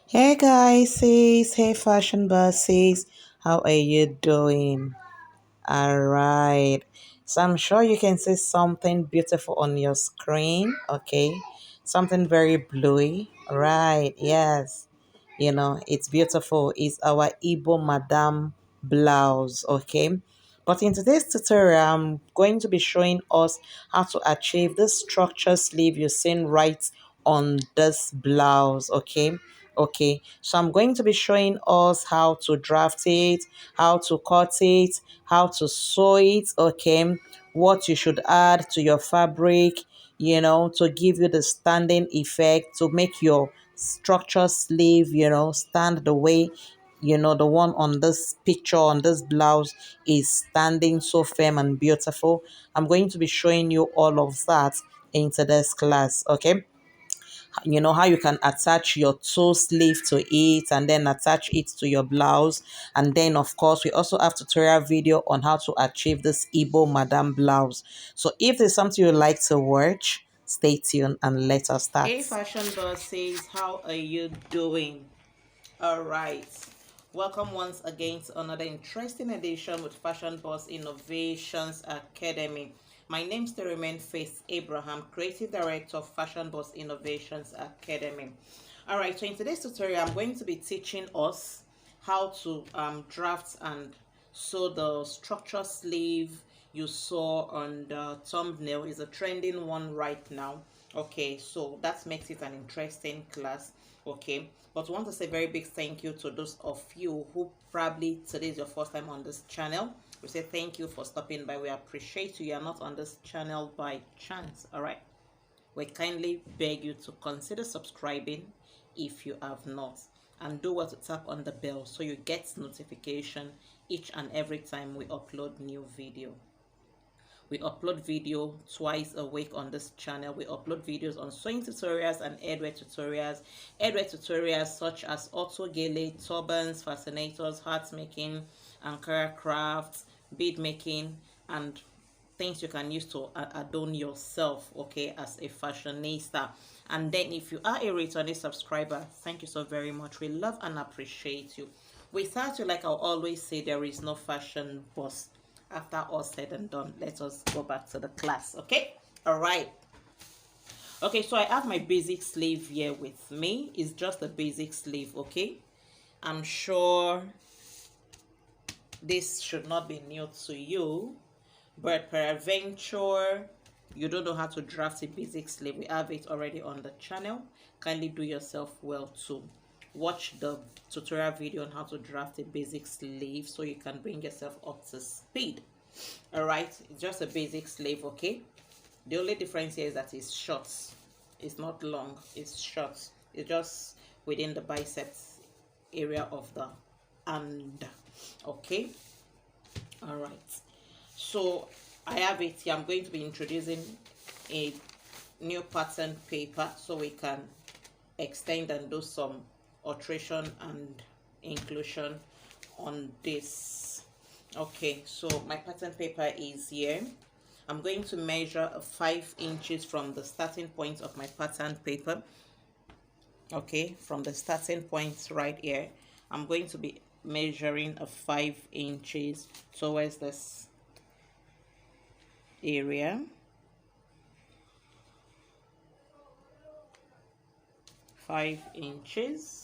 Hey guys, sis. Hey fashion bosses. How are you doing? All right. So I'm sure you can see something beautiful on your screen. Okay. Something very bluey. Right. Yes. It's beautiful. It's our Igbo Madame blouse. Okay. But in today's tutorial, I'm going to be showing us how to achieve this structure sleeve you're seeing right on this blouse. Okay, so I'm going to be showing us how to draft it, how to cut it, how to sew it, okay, what you should add to your fabric, to give you the standing effect, to make your structure sleeve, stand the way, the one on this picture, on this blouse, is standing so firm and beautiful. I'm going to be showing you all of that in today's class, okay? You know how you can attach your toe sleeve to it and then attach it to your blouse. And then of course we also have tutorial video on how to achieve this Igbo Madam blouse. So if there's something you like to watch, stay tuned and let us start. Hey fashion bosses, how are you doing? All right. Welcome once again to another interesting edition with Fashion Boss Innovations Academy. My name is remain Faith Abraham, Creative Director of Fashion Boss Innovations Academy. All right, so in today's tutorial, I'm going to be teaching us how to draft and sew the structure sleeve you saw on the thumbnail. Is a trending one right now. Okay, so that makes it an interesting class. Okay, but I want to say very big thank you to those of you who probably today is your first time on this channel. We say thank you for stopping by. We appreciate you. You are not on this channel by chance. All right, we kindly beg you to consider subscribing if you have not, and do what to tap on the bell so you get notification each and every time we upload new video. We upload video twice a week on this channel. We upload videos on sewing tutorials and headwear tutorials. Headwear tutorials such as auto gele, turbans, fascinators, heart making, Ankara crafts, bead making, and things you can use to adorn yourself, okay, as a fashionista. And then if you are a returning subscriber, thank you so very much. We love and appreciate you. Without you, like I always say, there is no fashion boss. After all said and done, let us go back to the class, okay? All right. Okay, so I have my basic sleeve here with me. It's just a basic sleeve, okay? I'm sure this should not be new to you, but peradventure you don't know how to draft a basic sleeve, we have it already on the channel. Kindly do yourself well to watch the tutorial video on how to draft a basic sleeve so you can bring yourself up to speed. All right, it's just a basic sleeve, okay? The only difference here is that it's short. It's not long, it's short. It's just within the biceps area of the hand, okay? All right, so I have it here. I'm going to be introducing a new pattern paper so we can extend and do some alteration and inclusion on this. Okay, so my pattern paper is here. I'm going to measure 5 inches from the starting point of my pattern paper. Okay, from the starting point right here, I'm going to be measuring a 5 inches towards this area. 5 inches.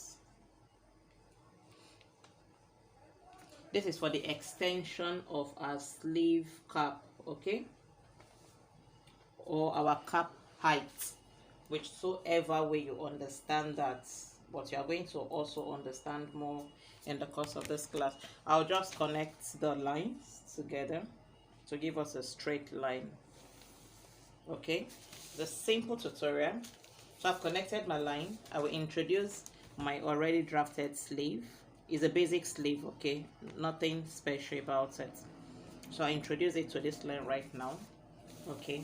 This is for the extension of our sleeve cap, okay, or our cap height, whichsoever way you understand that, but you are going to also understand more in the course of this class. I'll just connect the lines together to give us a straight line. Okay, the simple tutorial. So I've connected my line. I will introduce my already drafted sleeve. It's a basic sleeve, okay, nothing special about it. So I introduce it to this line right now. Okay,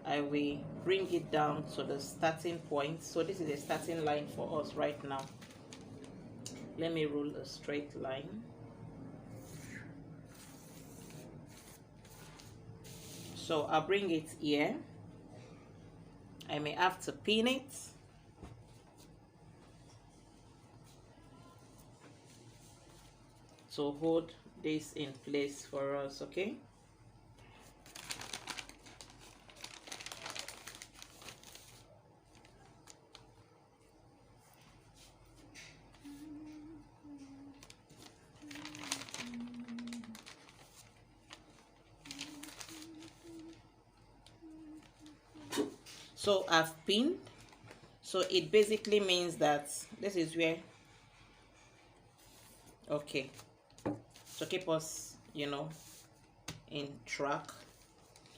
I will bring it down to the starting point. So this is a starting line for us right now. Let me rule a straight line. So I'll bring it here. I may have to pin it. to hold this in place for us. Okay, so I've pinned. So it basically means that this is where, okay, to keep us, in track.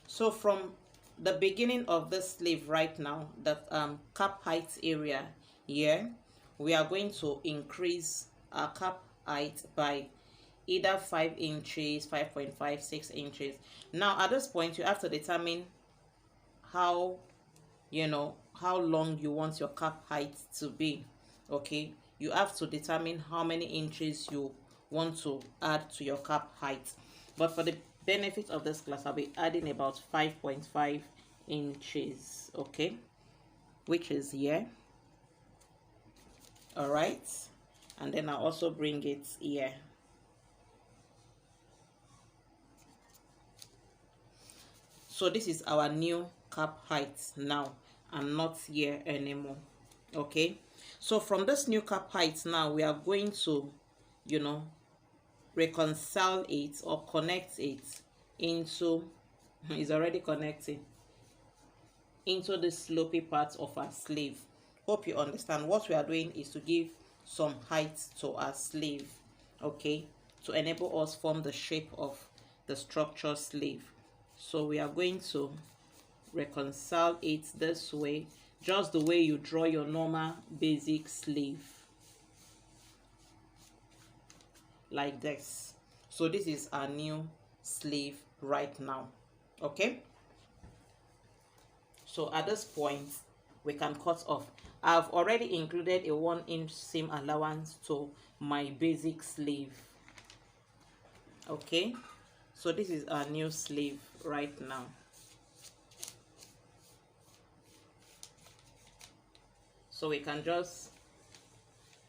So from the beginning of the sleeve right now, the cap height area here, we are going to increase our cap height by either 5 inches, 5.5, 6 inches. Now at this point, you have to determine how how long you want your cap height to be. Okay, you have to determine how many inches you want to add to your cap height. But for the benefit of this class, I'll be adding about 5.5 inches. Okay, which is here. All right, and then I'll also bring it here. So this is our new cap height now, and not here anymore. Okay, so from this new cap height now, we are going to reconcile it or connect it into it's already connecting into the slopy part of our sleeve. Hope you understand. What we are doing is to give some height to our sleeve, okay, to enable us form the shape of the structure sleeve. So we are going to reconcile it this way, just the way you draw your normal basic sleeve, like this. So this is our new sleeve right now. Okay, so at this point we can cut off. I've already included a 1-inch seam allowance to my basic sleeve. Okay, so this is our new sleeve right now. So we can just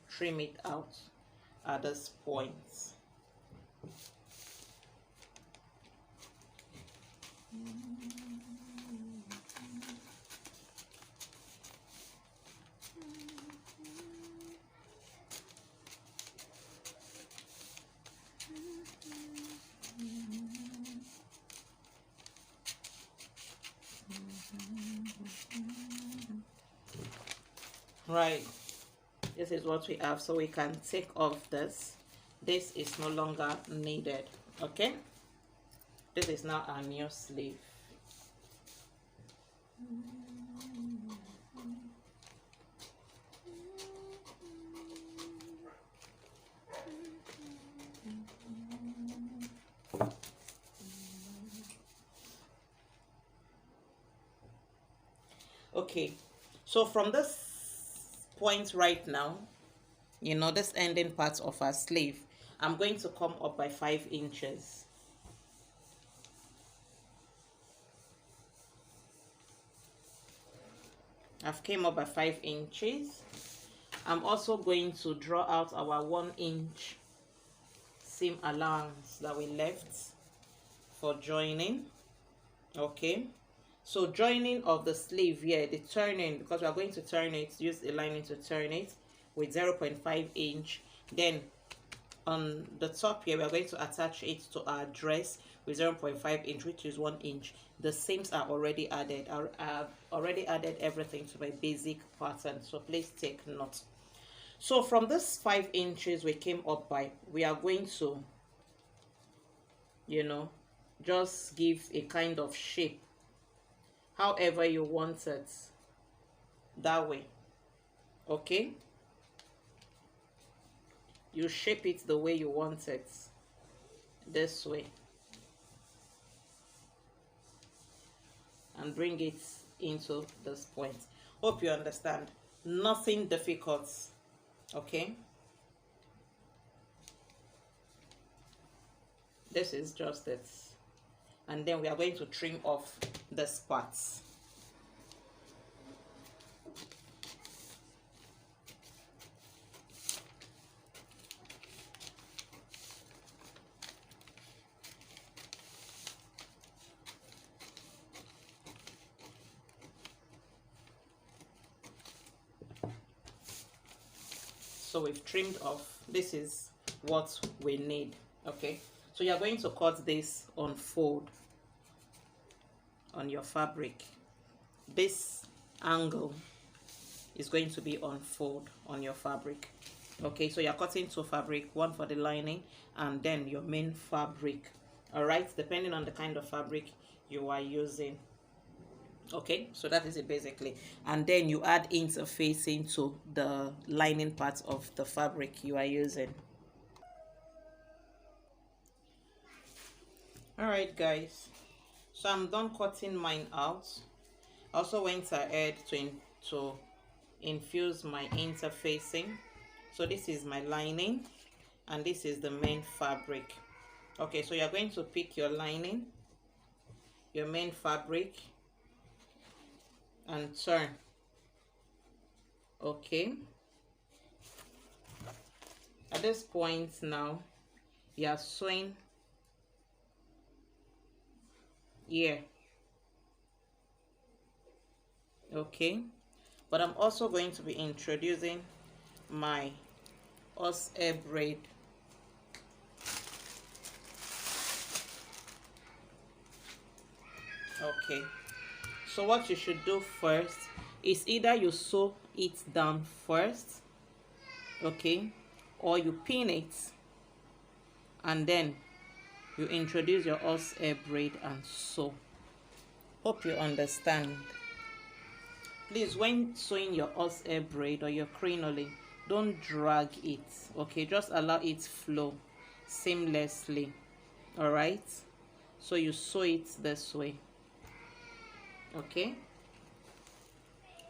trim it out at this point. Right, this is what we have, so we can take off this. This is no longer needed. Okay, this is now our new sleeve. Okay, so from this point right now, this ending part of our sleeve, I'm going to come up by 5 inches. I've came up by 5 inches. I'm also going to draw out our 1-inch seam allowance that we left for joining. Okay, so joining of the sleeve here, the turning, because we are going to turn it, use a lining to turn it with 0.5 inch. Then on the top here, we are going to attach it to our dress with 0.5 inch, which is 1 inch. The seams are already added. I've already added everything to my basic pattern, so please take note. So from this 5 inches we came up by, we are going to just give a kind of shape however you want it, that way. Okay, you shape it the way you want it, this way, and bring it into this point. Hope you understand. Nothing difficult. Okay, this is just it. And then we are going to trim off this part. So we've trimmed off. This is what we need. Okay, so you're going to cut this on fold on your fabric. This angle is going to be on fold on your fabric. Okay, so you're cutting two fabric, one for the lining and then your main fabric. All right, depending on the kind of fabric you are using. Okay, so that is it basically. And then you add interfacing to the lining part of the fabric you are using. All right guys, so I'm done cutting mine out. Also went ahead to infuse my interfacing. So this is my lining and this is the main fabric. Okay, so you're going to pick your lining, your main fabric, and turn. Okay, at this point now you are sewing here. Okay, but I'm also going to be introducing my horsehair braid. Okay, so what you should do first is either you sew it down first, okay, or you pin it and then you introduce your horsehair braid and sew. Hope you understand. Please, when sewing your horsehair braid or your crinoline, don't drag it, okay, just allow it flow seamlessly. All right, so you sew it this way, okay,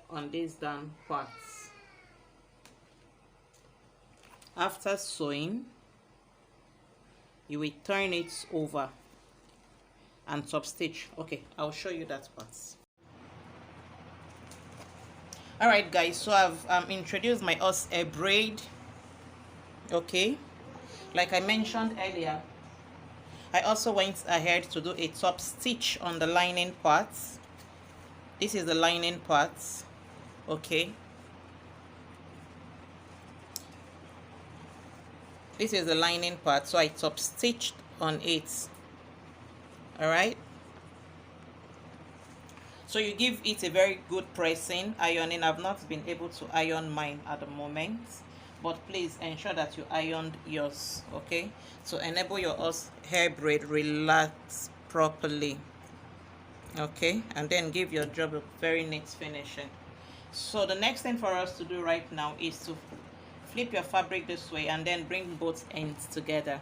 on these down parts. After sewing, you will turn it over and top stitch. Okay, I'll show you that part. All right guys, so I've introduced my horsehair braid. Okay, like I mentioned earlier, I also went ahead to do a top stitch on the lining parts. This is the lining parts. Okay, this is the lining part, so I top stitched on it. All right, so you give it a very good pressing, ironing. I've not been able to iron mine at the moment, but please ensure that you ironed yours, okay, to enable your hair braid relax properly. Okay, and then give your job a very neat finishing. So the next thing for us to do right now is to flip your fabric this way and then bring both ends together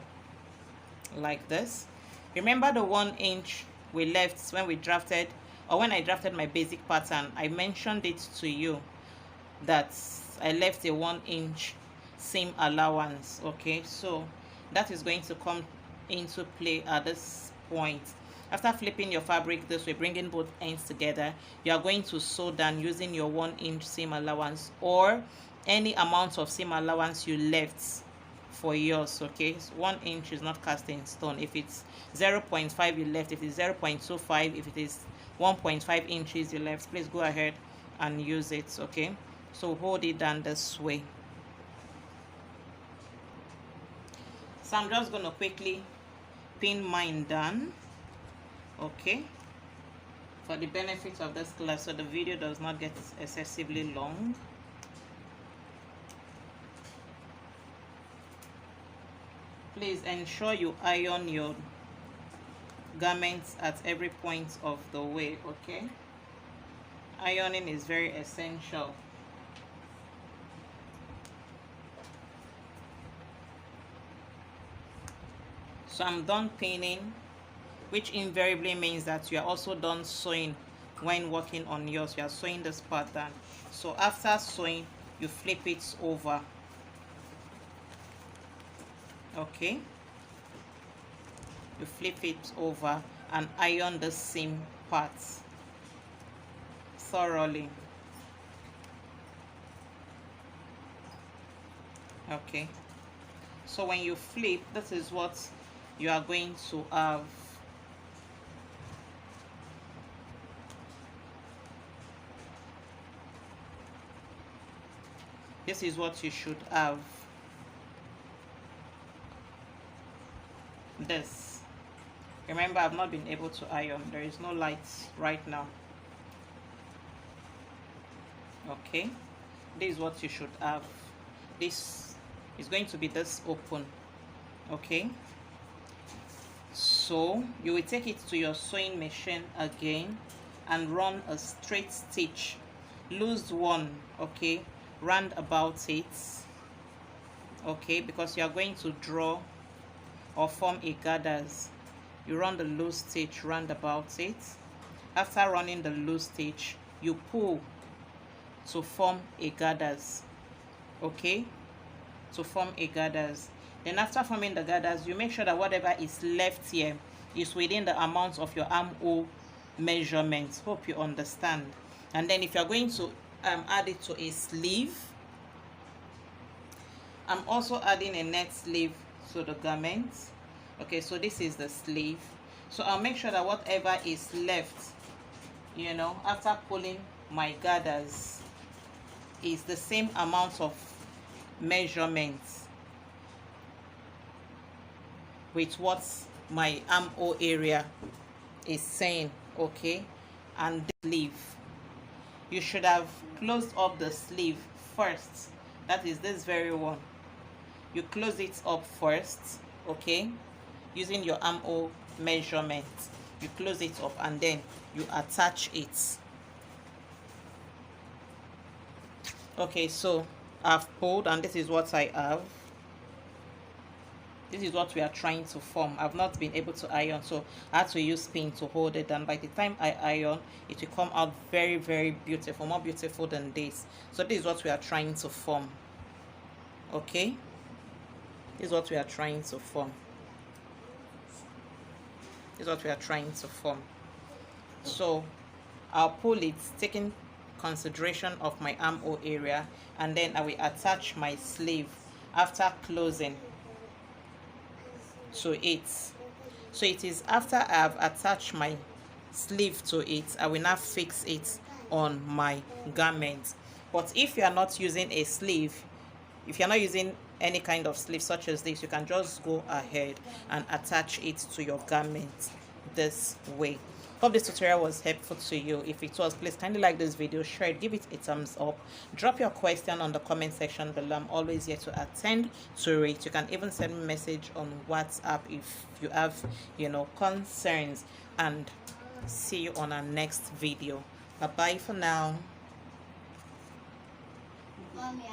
like this. Remember the 1 inch we left when we drafted, or when I drafted my basic pattern, I mentioned it to you that I left a 1 inch seam allowance. Okay, so that is going to come into play at this point. After flipping your fabric this way, bringing both ends together, you are going to sew down using your 1 inch seam allowance or any amount of seam allowance you left for yours. Okay, so 1 inch is not cast in stone. If it's 0.5 you left, if it's 0.25, if it is 1.5 inches you left, please go ahead and use it. Okay, so hold it down this way. So I'm just going to quickly pin mine down, okay, for the benefit of this class, so the video does not get excessively long. Please ensure you iron your garments at every point of the way. Okay, ironing is very essential. So I'm done pinning, which invariably means that you are also done sewing when working on yours. You are sewing this part down. So after sewing, you flip it over. Okay, you flip it over and iron the seam parts thoroughly. Okay, so when you flip, this is what you are going to have. this is what you should have. This, remember, I've not been able to iron, there is no light right now. Okay, this is what you should have. This is going to be this open. Okay, so you will take it to your sewing machine again and run a straight stitch, loose one, okay, round about it, okay, because you are going to draw or form a gathers. You run the loose stitch round about it. After running the loose stitch, you pull to form a gathers, okay, to form a gathers. Then after forming the gathers, you make sure that whatever is left here is within the amount of your armhole measurements. Hope you understand. And then if you're going to add it to a sleeve, I'm also adding a net sleeve to the garment. Okay, so this is the sleeve. So I'll make sure that whatever is left, you know, after pulling my gathers, is the same amount of measurements with what my armhole area is saying, okay. And the sleeve, you should have closed up the sleeve first. That is this very one. You close it up first, okay, using your armhole measurement. You close it up and then you attach it. Okay, so I've pulled and this is what I have. This is what we are trying to form. I've not been able to iron, so I had to use pin to hold it, and by the time I iron, it will come out very, very beautiful, more beautiful than this. So this is what we are trying to form. Okay, this is what we are trying to form. This is what we are trying to form. So I'll pull it, taking consideration of my armhole area, and then I will attach my sleeve after closing to it. So it is after I have attached my sleeve to it, I will now fix it on my garment. But if you are not using a sleeve, if you're not using any kind of sleeve such as this, you can just go ahead and attach it to your garment this way. Hope this tutorial was helpful to you. If it was, please kindly like this video, share it, give it a thumbs up, drop your question on the comment section below. I'm always here to attend to it. You can even send me a message on WhatsApp if you have, you know, concerns. And see you on our next video. Bye bye for now. Mommy,